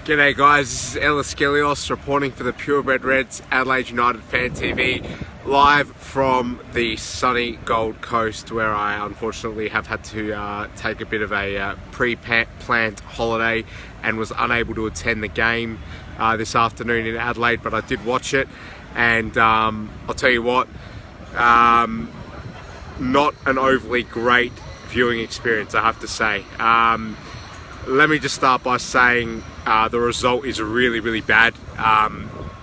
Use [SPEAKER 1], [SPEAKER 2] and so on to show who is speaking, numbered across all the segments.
[SPEAKER 1] G'day guys, this is Ellis Skelios reporting for the Purebred Reds Adelaide United Fan TV, live from the sunny Gold Coast, where I unfortunately have had to take a bit of a pre-planned holiday and was unable to attend the game this afternoon in Adelaide, but I did watch it, and I'll tell you what, not an overly great viewing experience, I have to say. Let me just start by saying the result is really bad.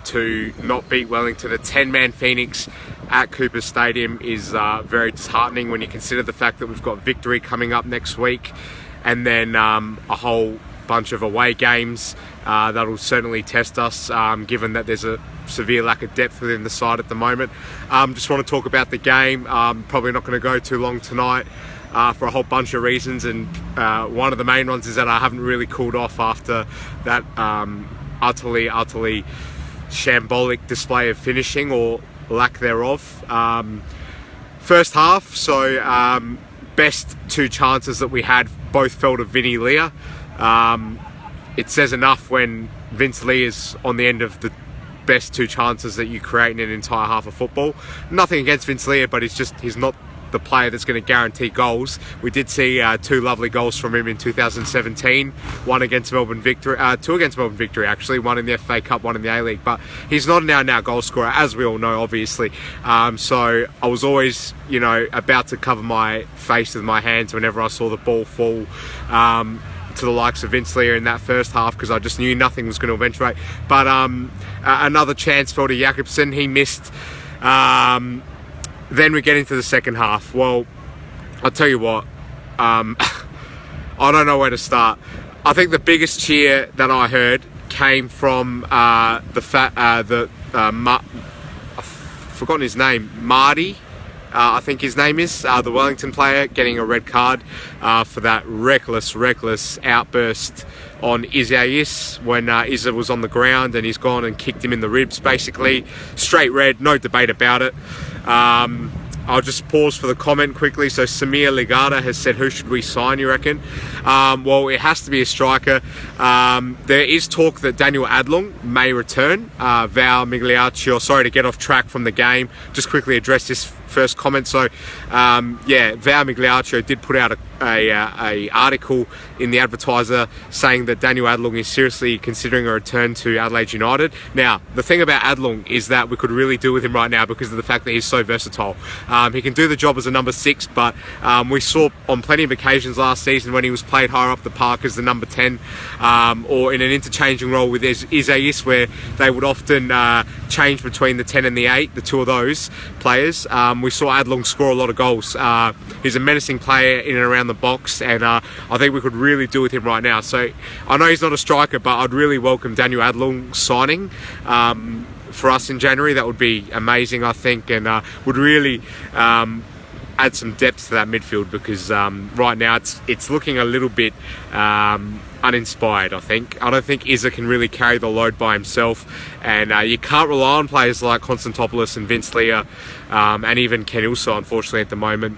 [SPEAKER 1] To not beat Wellington, a 10-man Phoenix at Cooper Stadium is very disheartening when you consider the fact that we've got Victory coming up next week, and then a whole bunch of away games that'll certainly test us, given that there's a severe lack of depth within the side at the moment. Just want to talk about the game. Probably not going to go too long tonight for a whole bunch of reasons, and one of the main ones is that I haven't really cooled off after that utterly shambolic display of finishing, or lack thereof. First half, so best two chances that we had both fell to Vinny Leah. It says enough when Vince Lee is on the end of the best two chances that you create in an entire half of football. Nothing against Vince Leah, but he's not the player that's going to guarantee goals. We did see two lovely goals from him in 2017, one against Melbourne Victory, two against Melbourne Victory actually, one in the FA Cup, one in the A-League, but he's not an out goal scorer, as we all know, obviously. So I was always, about to cover my face with my hands whenever I saw the ball fall to the likes of Vince Leah in that first half, because I just knew nothing was going to eventuate. But another chance fell to Jakobsen, he missed. Then we get into the second half. Well, I'll tell you what, I don't know where to start. I think the biggest cheer that I heard came from I've forgotten his name, Marty, I think his name is, the Wellington player, getting a red card for that reckless outburst on Isaias when Isa was on the ground and he's gone and kicked him in the ribs, basically. Straight red, no debate about it. I'll just pause for the comment quickly. So Samir Ligada has said, who should we sign, you reckon? Well, it has to be a striker. There is talk that Daniel Adlung may return. Val Migliaccio, sorry to get off track from the game, just quickly address this first comment. So Val Migliaccio did put out a article in the Advertiser saying that Daniel Adlung is seriously considering a return to Adelaide United. Now, the thing about Adlung is that we could really do with him right now because of the fact that he's so versatile. He can do the job as a number 6, but we saw on plenty of occasions last season when he was played higher up the park as the number 10, or in an interchanging role with Isaias, where they would often change between the 10 and the 8, the two of those players. We saw Adlung score a lot of goals. He's a menacing player in and around the box, and I think we could really do with him right now. So I know he's not a striker, but I'd really welcome Daniel Adlung signing for us in January. That would be amazing, I think, and would really add some depth to that midfield, because right now it's looking a little bit uninspired, I think. I don't think Isa can really carry the load by himself, and you can't rely on players like Konstantopoulos and Vince Leah, and even Ken Ilso, unfortunately, at the moment,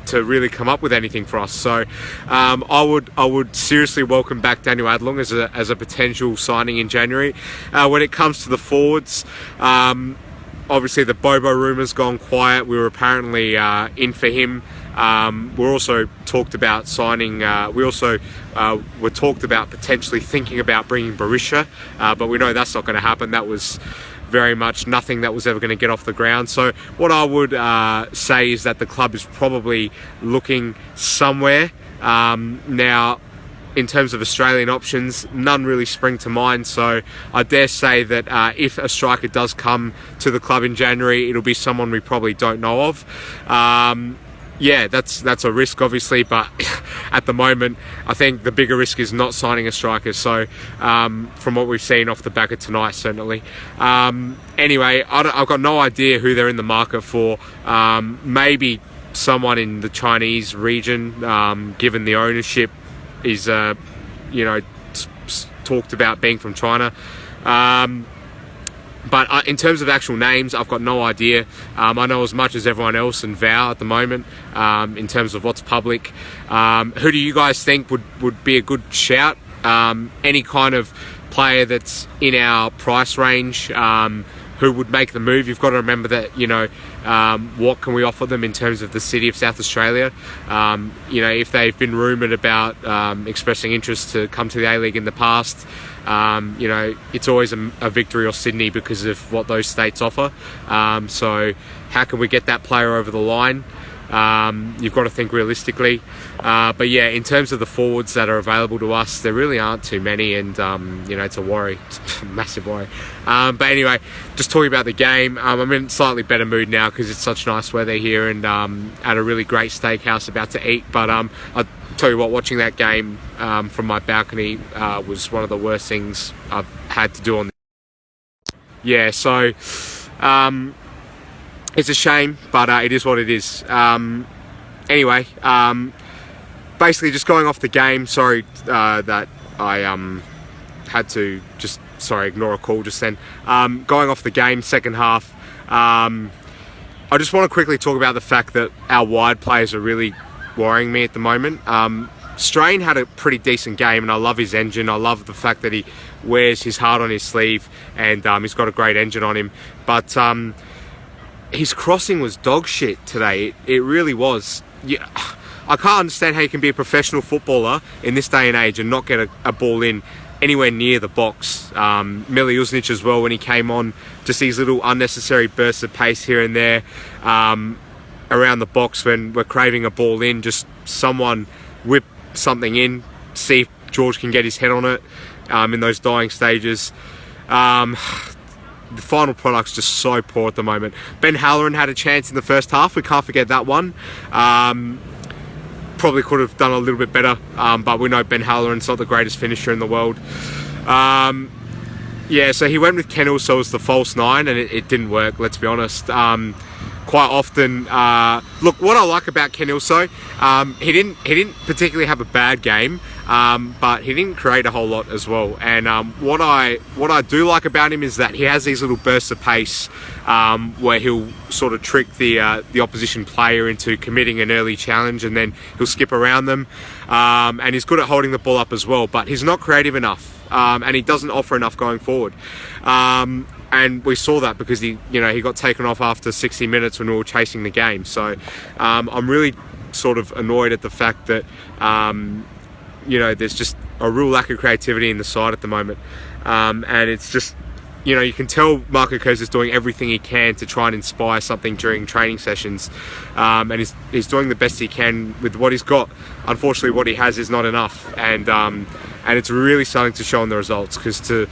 [SPEAKER 1] to really come up with anything for us. So I would seriously welcome back Daniel Adlung as a potential signing in January. When it comes to the forwards, obviously the Bobo rumour's gone quiet. We were apparently in for him. We're also talked about signing, were talked about potentially thinking about bringing Berisha, but we know that's not going to happen. That was very much nothing that was ever going to get off the ground. So what I would say is that the club is probably looking somewhere. Now, in terms of Australian options, none really spring to mind, so I dare say that if a striker does come to the club in January, it'll be someone we probably don't know of. That's a risk, obviously, but at the moment, I think the bigger risk is not signing a striker. So, from what we've seen off the back of tonight, certainly. Anyway, I've got no idea who they're in the market for. Maybe someone in the Chinese region, given the ownership is, talked about being from China. But in terms of actual names, I've got no idea. I know as much as everyone else and Val at the moment, in terms of what's public. Who do you guys think would be a good shout? Any kind of player that's in our price range who would make the move. You've got to remember that, what can we offer them in terms of the city of South Australia? If they've been rumoured about expressing interest to come to the A-League in the past, it's always a Victory or Sydney because of what those states offer. So how can we get that player over the line? You've got to think realistically. But yeah, in terms of the forwards that are available to us, there really aren't too many, and it's a worry. It's a massive worry. But anyway, just talking about the game, I'm in a slightly better mood now because it's such nice weather here, and at a really great steakhouse about to eat. But I'll tell you what, watching that game from my balcony was one of the worst things I've had to do on. Yeah, so it's a shame, but it is what it is. Anyway, basically just going off the game, sorry that I had to just, ignore a call just then. Going off the game, second half, I just want to quickly talk about the fact that our wide players are really worrying me at the moment. Strain had a pretty decent game, and I love his engine. I love the fact that he wears his heart on his sleeve, and he's got a great engine on him. But his crossing was dog shit today. It really was. Yeah, I can't understand how you can be a professional footballer in this day and age and not get a ball in anywhere near the box. Mili Uznic as well, when he came on, just these little unnecessary bursts of pace here and there around the box when we're craving a ball in. Just someone whip something in, see if George can get his head on it in those dying stages. The final product's just so poor at the moment. Ben Halloran had a chance in the first half. We can't forget that one. Probably could have done a little bit better, but we know Ben Halloran's not the greatest finisher in the world. So he went with Kennel, so it was the false nine, and it didn't work, let's be honest. Quite often, look, what I like about Kenilso, he didn't particularly have a bad game, but he didn't create a whole lot as well. And what I do like about him is that he has these little bursts of pace where he'll sort of trick the opposition player into committing an early challenge, and then he'll skip around them. And he's good at holding the ball up as well, but he's not creative enough, and he doesn't offer enough going forward. And we saw that because he got taken off after 60 minutes when we were chasing the game. So I'm really sort of annoyed at the fact that there's just a real lack of creativity in the side at the moment, and it's just you can tell Marco Kurz is doing everything he can to try and inspire something during training sessions, and he's doing the best he can with what he's got. Unfortunately, what he has is not enough, and it's really starting to show in the results, because to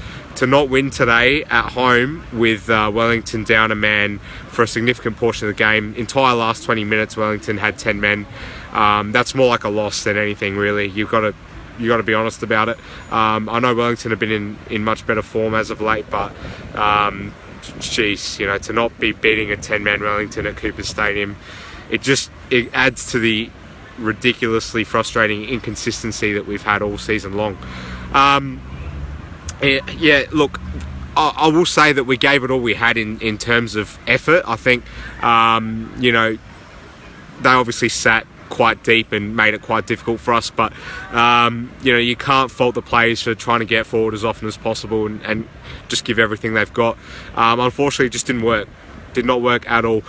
[SPEAKER 1] not win today at home with Wellington down a man for a significant portion of the game, entire last 20 minutes Wellington had 10 men, that's more like a loss than anything, really. You've got to be honest about it. I know Wellington have been in much better form as of late, but to not be beating a 10-man Wellington at Coopers Stadium, it adds to the ridiculously frustrating inconsistency that we've had all season long. Look, I will say that we gave it all we had in terms of effort. I think they obviously sat quite deep and made it quite difficult for us, but you can't fault the players for trying to get forward as often as possible and just give everything they've got. Unfortunately, it just did not work at all.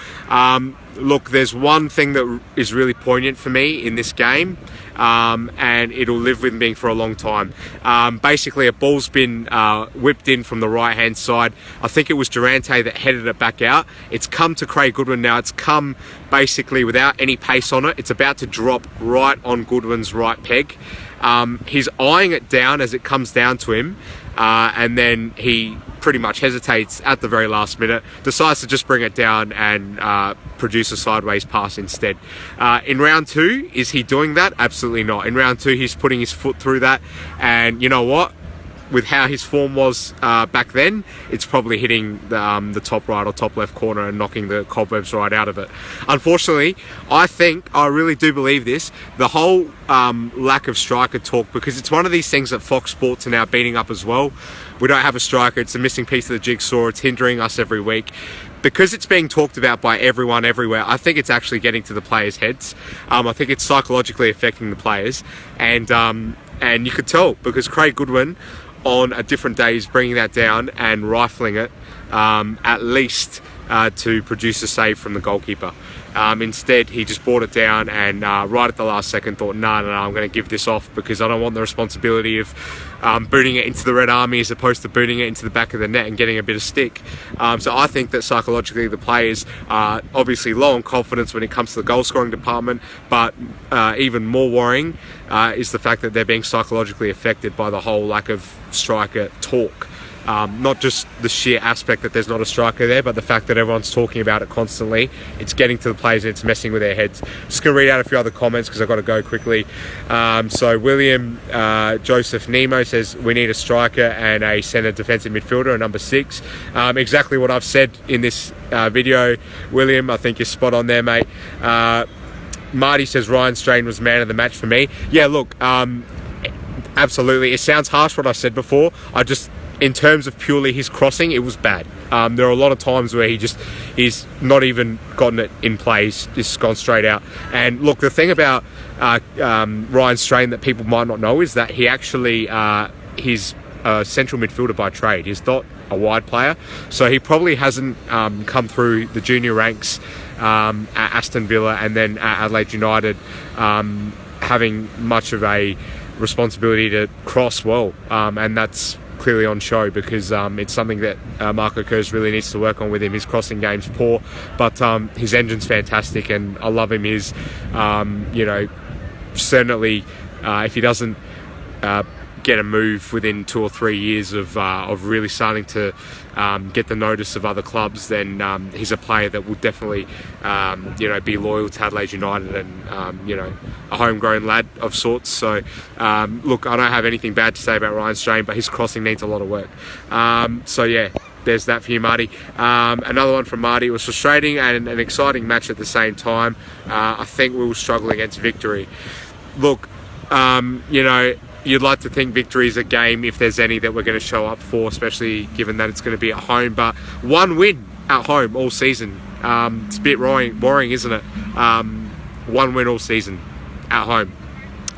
[SPEAKER 1] Look, there's one thing that is really poignant for me in this game, and it'll live with me for a long time. Basically, a ball's been whipped in from the right-hand side. I think it was Durante that headed it back out. It's come to Craig Goodwin now. It's come basically without any pace on it. It's about to drop right on Goodwin's right peg. He's eyeing it down as it comes down to him, and then he pretty much hesitates at the very last minute, decides to just bring it down and produce a sideways pass instead. In round two, is he doing that? Absolutely not. In round two, he's putting his foot through that, and you know what? With how his form was back then, it's probably hitting the top right or top left corner and knocking the cobwebs right out of it. Unfortunately, I really do believe this, the whole lack of striker talk, because it's one of these things that Fox Sports are now beating up as well. We don't have a striker, it's a missing piece of the jigsaw, it's hindering us every week. Because it's being talked about by everyone everywhere, I think it's actually getting to the players' heads. I think it's psychologically affecting the players, and you could tell, because Craig Goodwin, on a different day is bringing that down and rifling it, at least to produce a save from the goalkeeper. Instead, he just brought it down and right at the last second thought, no, I'm going to give this off because I don't want the responsibility of booting it into the Red Army as opposed to booting it into the back of the net and getting a bit of stick. So I think that psychologically the players are obviously low on confidence when it comes to the goal scoring department, but even more worrying is the fact that they're being psychologically affected by the whole lack of striker talk. Not just the sheer aspect that there's not a striker there, but the fact that everyone's talking about it constantly. It's getting to the players and it's messing with their heads. Just going to read out a few other comments because I've got to go quickly. So William Joseph Nemo says, we need a striker and a centre defensive midfielder, a number 6. Exactly what I've said in this video, William. I think you're spot on there, mate. Marty says, Ryan Strain was man of the match for me. Yeah, look, absolutely. It sounds harsh what I said before. In terms of purely his crossing, it was bad. There are a lot of times where he's not even gotten it in play. He's just gone straight out. And look, the thing about Ryan Strain that people might not know is that he actually he's a central midfielder by trade. He's not a wide player, so he probably hasn't come through the junior ranks at Aston Villa and then at Adelaide United having much of a responsibility to cross well, and that's clearly on show because it's something that Marco Kurz really needs to work on with him. His crossing game's poor, but his engine's fantastic and I love him. He's certainly if he doesn't get a move within 2 or 3 years of really starting to get the notice of other clubs, then he's a player that will definitely be loyal to Adelaide United and a homegrown lad of sorts. So look, I don't have anything bad to say about Ryan Strain, but his crossing needs a lot of work. So yeah, there's that for you, Marty. Another one from Marty. It was frustrating and an exciting match at the same time. I think we will struggle against victory. Look, you'd like to think victory is a game, if there's any, that we're going to show up for, especially given that it's going to be at home. But one win at home all season. It's a bit boring, isn't it? One win all season at home.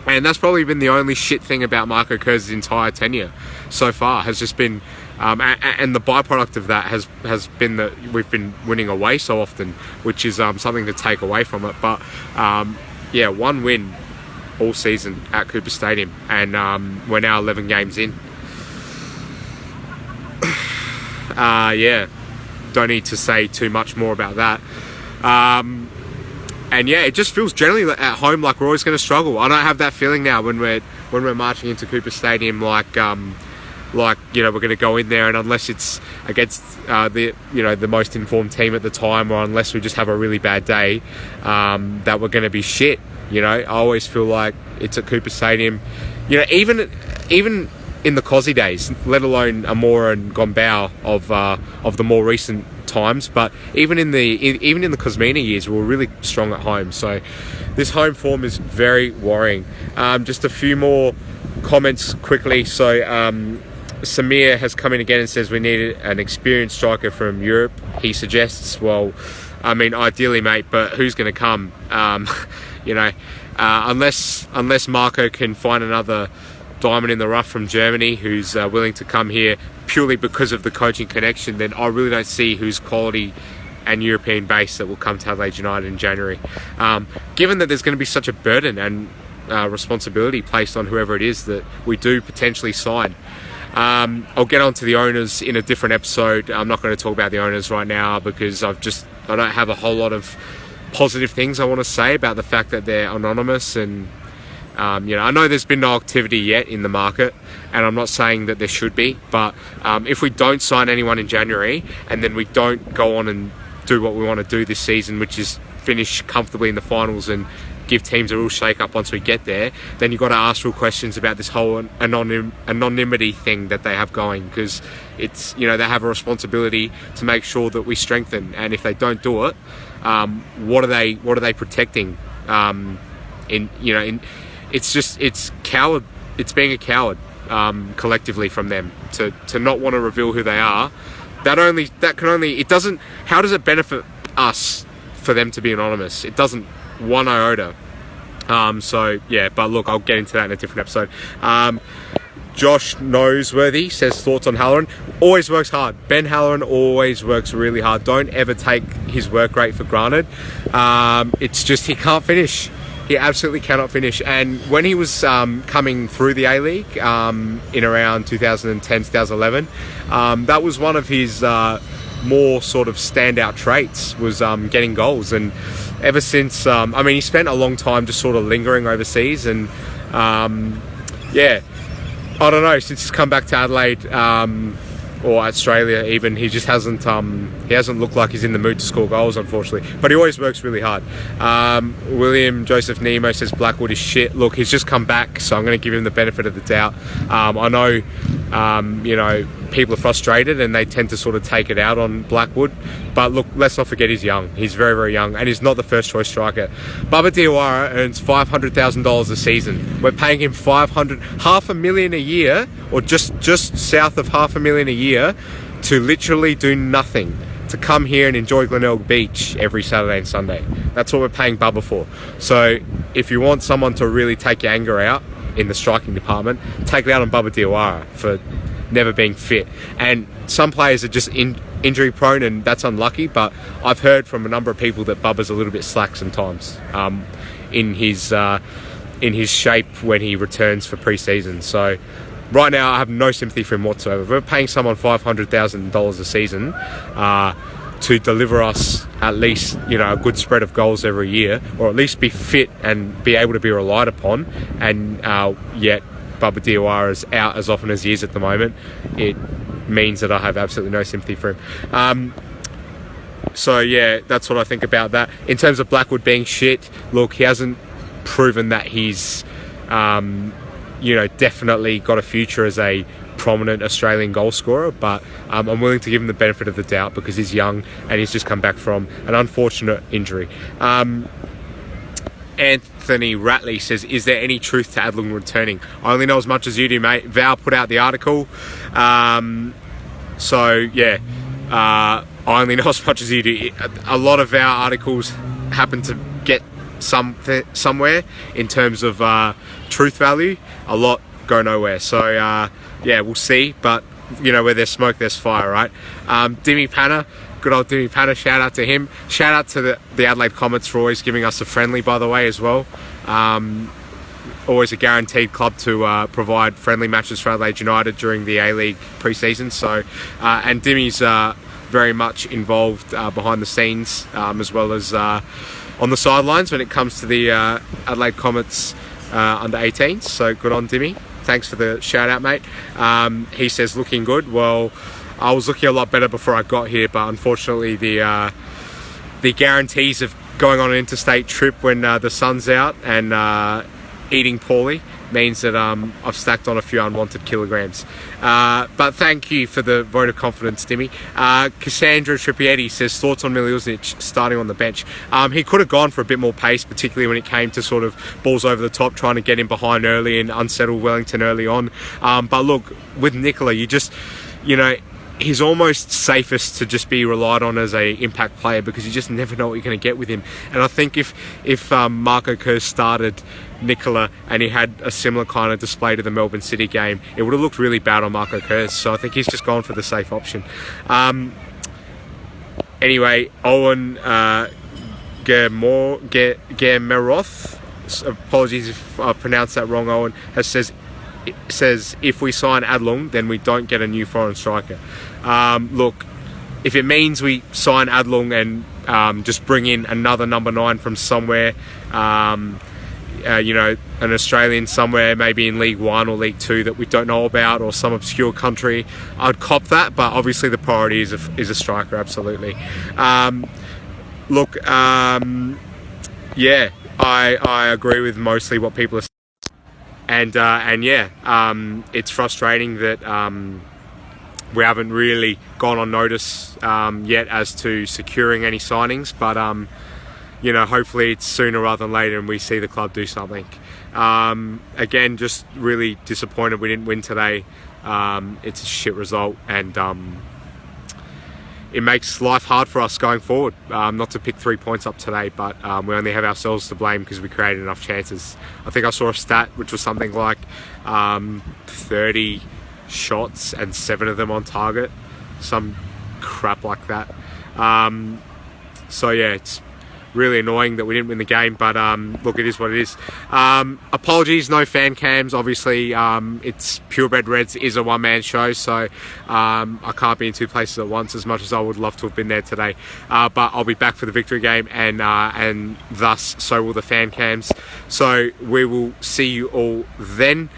[SPEAKER 1] And that's probably been the only shit thing about Marco Kurz's entire tenure so far, has just been... and the byproduct of that has been that we've been winning away so often, which is something to take away from it. But one win all season at Cooper Stadium, and we're now 11 games in. Don't need to say too much more about that. It just feels generally at home like we're always going to struggle. I don't have that feeling now when we're marching into Cooper Stadium like we're going to go in there, and unless it's against the most informed team at the time, or unless we just have a really bad day, that we're going to be shit. I always feel like it's at Cooper Stadium. Even in the Cozzy days, let alone Amora and Gombau of the more recent times, but even in the Cosmina years, we were really strong at home. So this home form is very worrying. Just a few more comments quickly. So Samir has come in again and says we need an experienced striker from Europe. He suggests, well, I mean, ideally, mate, but who's going to come? Unless Marco can find another diamond in the rough from Germany who's willing to come here purely because of the coaching connection, then I really don't see who's quality and European base that will come to Adelaide United in January. Given that there's going to be such a burden and responsibility placed on whoever it is that we do potentially sign. I'll get on to the owners in a different episode. I'm not going to talk about the owners right now because I don't have a whole lot of positive things I want to say about the fact that they're anonymous, and I know there's been no activity yet in the market, and I'm not saying that there should be, but if we don't sign anyone in January and then we don't go on and do what we want to do this season, which is finish comfortably in the finals and give teams a real shake-up once we get there, then you've got to ask real questions about this whole anonymity thing that they have going, because it's, they have a responsibility to make sure that we strengthen, and if they don't do it, what are they protecting? It's coward. It's being a coward collectively from them to not want to reveal who they are. How does it benefit us for them to be anonymous? It doesn't one iota. But look, I'll get into that in a different episode. Josh Noseworthy says thoughts on Halloran. Always works hard. Ben Halloran always works really hard. Don't ever take his work rate for granted. It's just he can't finish. He absolutely cannot finish. And when he was coming through the A-League in around 2010, 2011, that was one of his more sort of standout traits, was getting goals. And ever since, he spent a long time just sort of lingering overseas. And I don't know, since he's come back to Adelaide or Australia even, he just hasn't looked like he's in the mood to score goals, unfortunately. But he always works really hard. William Joseph Nemo says Blackwood is shit. Look, he's just come back, so I'm going to give him the benefit of the doubt. I know, people are frustrated and they tend to sort of take it out on Blackwood. But look, let's not forget he's young. He's very, very young, and he's not the first choice striker. Baba Diawara earns $500,000 a season. We're paying him $500,000 a year, or just south of $500,000 a year, to literally do nothing, to come here and enjoy Glenelg Beach every Saturday and Sunday. That's what we're paying Bubba for. So if you want someone to really take your anger out in the striking department, take it out on Baba Diawara for never being fit. And some players are just injury prone, and that's unlucky, but I've heard from a number of people that Bubba's a little bit slack sometimes in his shape when he returns for pre-season. So right now I have no sympathy for him whatsoever. If we're paying someone $500,000 a season to deliver us at least a good spread of goals every year, or at least be fit and be able to be relied upon, and yet Baba Diawara is out as often as he is at the moment, it means that I have absolutely no sympathy for him. So yeah, that's what I think about that. In terms of Blackwood being shit, look, he hasn't proven that he's definitely got a future as a prominent Australian goal scorer, but I'm willing to give him the benefit of the doubt because he's young and he's just come back from an unfortunate injury. Anthony Ratley says, is there any truth to Adlung returning? I only know as much as you do, mate. Val put out the article. I only know as much as you do. A lot of our articles happen to get somewhere in terms of truth value. A lot go nowhere. So, we'll see. But, where there's smoke, there's fire, right? Dimmy Panna. Good old Dimmy Panna, shout out to him. Shout out to the Adelaide Comets for always giving us a friendly, by the way, as well. Always a guaranteed club to provide friendly matches for Adelaide United during the A-League pre-season. So, and Dimmy's very much involved behind the scenes, as well as on the sidelines when it comes to the Adelaide Comets under 18s. So good on Dimmy. Thanks for the shout out, mate. He says looking good. Well, I was looking a lot better before I got here, but unfortunately the guarantees of going on an interstate trip when the sun's out and eating poorly means that I've stacked on a few unwanted kilograms. But thank you for the vote of confidence, Dimmy. Cassandra Tripietti says thoughts on Miliuznic starting on the bench. He could have gone for a bit more pace, particularly when it came to sort of balls over the top, trying to get in behind early and unsettle Wellington early on. But look, with Nicola, you just, he's almost safest to just be relied on as a impact player because you just never know what you're going to get with him. And I think if Marco Kurz started Nicola and he had a similar kind of display to the Melbourne City game, it would have looked really bad on Marco Kurz. So I think he's just gone for the safe option. Anyway, Owen Germeroth, apologies if I pronounced that wrong, Owen, says if we sign Adlung, then we don't get a new foreign striker. Look, if it means we sign Adlung and just bring in another number 9 from somewhere, an Australian somewhere, maybe in League 1 or League 2 that we don't know about, or some obscure country, I'd cop that. But obviously the priority is a striker, absolutely. I agree with mostly what people are saying. It's frustrating that we haven't really gone on notice yet as to securing any signings, but hopefully it's sooner rather than later and we see the club do something. Again, just really disappointed we didn't win today. It's a shit result, and it makes life hard for us going forward. Not to pick 3 points up today, but we only have ourselves to blame because we created enough chances. I think I saw a stat which was something like 30 shots and 7 of them on target, some crap like that. So yeah, it's really annoying that we didn't win the game, but look, it is what it is. Apologies, no fan cams. Obviously, it's Purebred Reds is a one-man show, so I can't be in 2 places at once as much as I would love to have been there today. But I'll be back for the victory game, and thus so will the fan cams. So we will see you all then.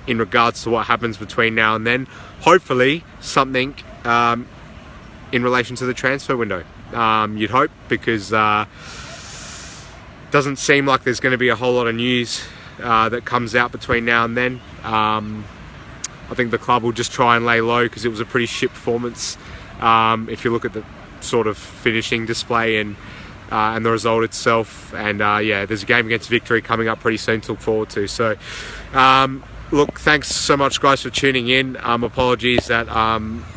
[SPEAKER 1] In regards to what happens between now and then, hopefully something in relation to the transfer window. You'd hope, because doesn't seem like there's going to be a whole lot of news that comes out between now and then. I think the club will just try and lay low, because it was a pretty shit performance. If you look at the sort of finishing display and the result itself, and yeah, there's a game against Victory coming up pretty soon to look forward to. So look, thanks so much guys for tuning in. Apologies that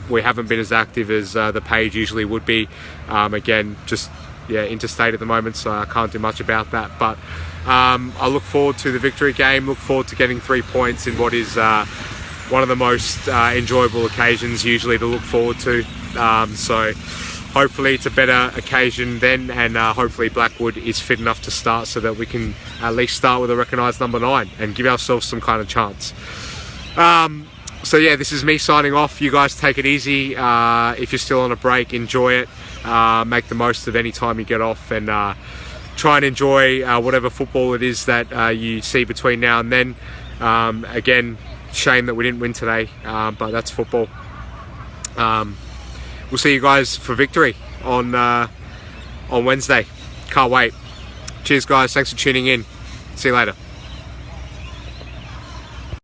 [SPEAKER 1] we haven't been as active as the page usually would be. Again, just interstate at the moment, so I can't do much about that, but I look forward to the Victory game, look forward to getting 3 points in what is one of the most enjoyable occasions usually to look forward to. So hopefully it's a better occasion then, and hopefully Blackwood is fit enough to start so that we can at least start with a recognised number 9 and give ourselves some kind of chance. So yeah, this is me signing off. You guys take it easy. If you're still on a break, enjoy it. Make the most of any time you get off, and try and enjoy whatever football it is that you see between now and then. Again, shame that we didn't win today, but that's football. We'll see you guys for Victory on Wednesday. Can't wait. Cheers guys, thanks for tuning in. See you later.